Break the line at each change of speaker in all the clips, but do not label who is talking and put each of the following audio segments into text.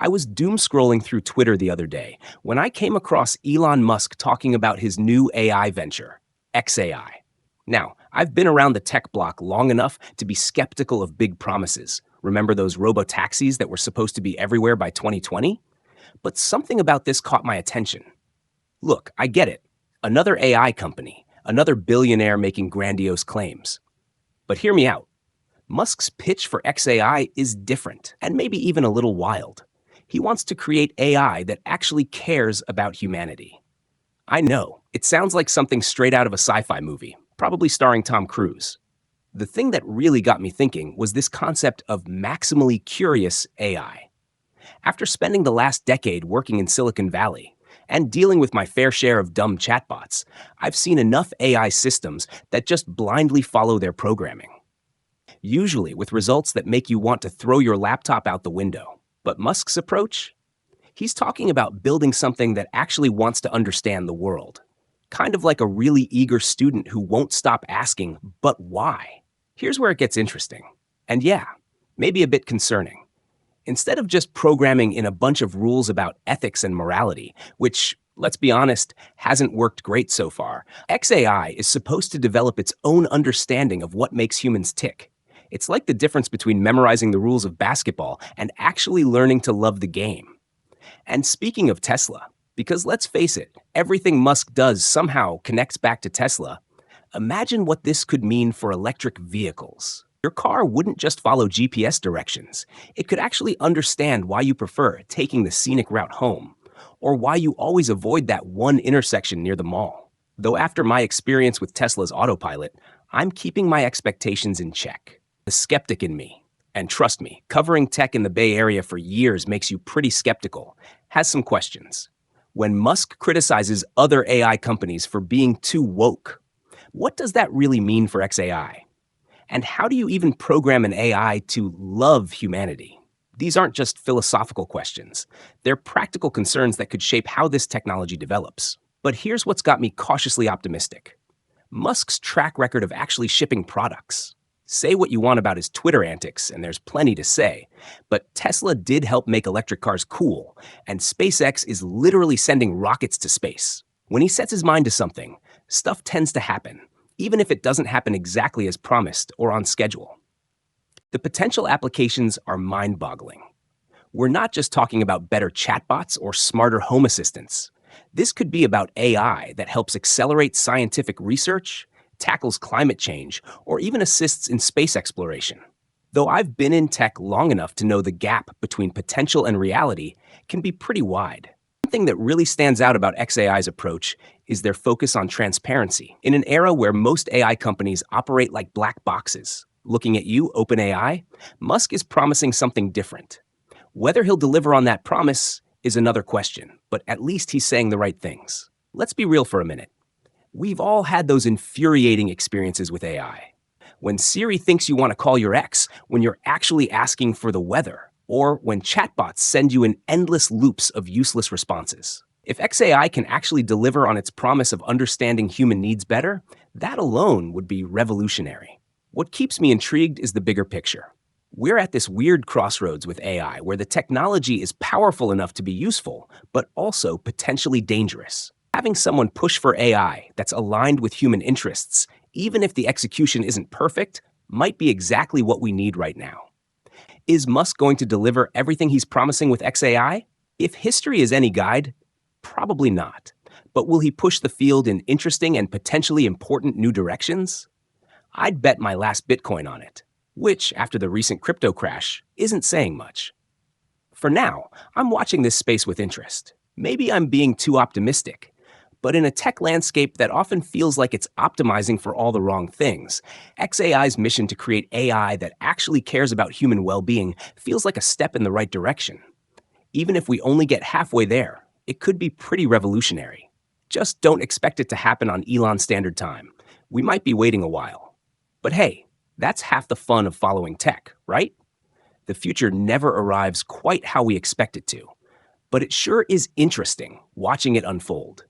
I was doom scrolling through Twitter the other day when I came across Elon Musk talking about his new AI venture, xAI. Now, I've been around the tech block long enough to be skeptical of big promises. Remember those robo-taxis that were supposed to be everywhere by 2020? But something about this caught my attention. Look, I get it. Another AI company, another billionaire making grandiose claims. But hear me out. Musk's pitch for xAI is different and maybe even a little wild. He wants to create AI that actually cares about humanity. I know, it sounds like something straight out of a sci-fi movie, probably starring Tom Cruise. The thing that really got me thinking was this concept of maximally curious AI. After spending the last decade working in Silicon Valley and dealing with my fair share of dumb chatbots, I've seen enough AI systems that just blindly follow their programming. Usually with results that make you want to throw your laptop out the window. But Musk's approach? He's talking about building something that actually wants to understand the world. Kind of like a really eager student who won't stop asking, but why? Here's where it gets interesting. And yeah, maybe a bit concerning. Instead of just programming in a bunch of rules about ethics and morality, which, let's be honest, hasn't worked great so far, xAI is supposed to develop its own understanding of what makes humans tick. It's like the difference between memorizing the rules of basketball and actually learning to love the game. And speaking of Tesla, because let's face it, everything Musk does somehow connects back to Tesla, imagine what this could mean for electric vehicles. Your car wouldn't just follow GPS directions. It could actually understand why you prefer taking the scenic route home, or why you always avoid that one intersection near the mall. Though after my experience with Tesla's autopilot, I'm keeping my expectations in check. The skeptic in me, and trust me, covering tech in the Bay Area for years makes you pretty skeptical, has some questions. When Musk criticizes other AI companies for being too woke, what does that really mean for xAI? And how do you even program an AI to love humanity? These aren't just philosophical questions. They're practical concerns that could shape how this technology develops. But here's what's got me cautiously optimistic. Musk's track record of actually shipping products. Say what you want about his Twitter antics, and there's plenty to say, but Tesla did help make electric cars cool, and SpaceX is literally sending rockets to space. When he sets his mind to something, stuff tends to happen, even if it doesn't happen exactly as promised or on schedule. The potential applications are mind-boggling. We're not just talking about better chatbots or smarter home assistants. This could be about AI that helps accelerate scientific research, tackles climate change, or even assists in space exploration. Though I've been in tech long enough to know the gap between potential and reality can be pretty wide. One thing that really stands out about xAI's approach is their focus on transparency. In an era where most AI companies operate like black boxes, looking at you, OpenAI, Musk is promising something different. Whether he'll deliver on that promise is another question, but at least he's saying the right things. Let's be real for a minute. We've all had those infuriating experiences with AI. When Siri thinks you want to call your ex when you're actually asking for the weather, or when chatbots send you in endless loops of useless responses. If xAI can actually deliver on its promise of understanding human needs better, that alone would be revolutionary. What keeps me intrigued is the bigger picture. We're at this weird crossroads with AI where the technology is powerful enough to be useful, but also potentially dangerous. Having someone push for AI that's aligned with human interests, even if the execution isn't perfect, might be exactly what we need right now. Is Musk going to deliver everything he's promising with xAI? If history is any guide, probably not. But will he push the field in interesting and potentially important new directions? I'd bet my last Bitcoin on it, which, after the recent crypto crash, isn't saying much. For now, I'm watching this space with interest. Maybe I'm being too optimistic. But in a tech landscape that often feels like it's optimizing for all the wrong things, xAI's mission to create AI that actually cares about human well-being feels like a step in the right direction. Even if we only get halfway there, it could be pretty revolutionary. Just don't expect it to happen on Elon Standard Time. We might be waiting a while. But hey, that's half the fun of following tech, right? The future never arrives quite how we expect it to. But it sure is interesting watching it unfold.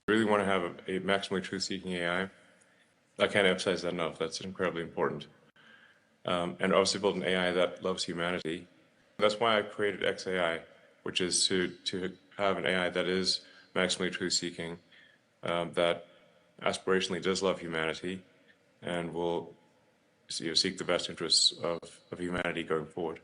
Really want to have a maximally truth-seeking AI. I can't emphasize that enough. That's incredibly important. And obviously build an AI that loves humanity. That's why I created xAI, which is to have an AI that is maximally truth-seeking, that aspirationally does love humanity, and will seek the best interests of humanity going forward.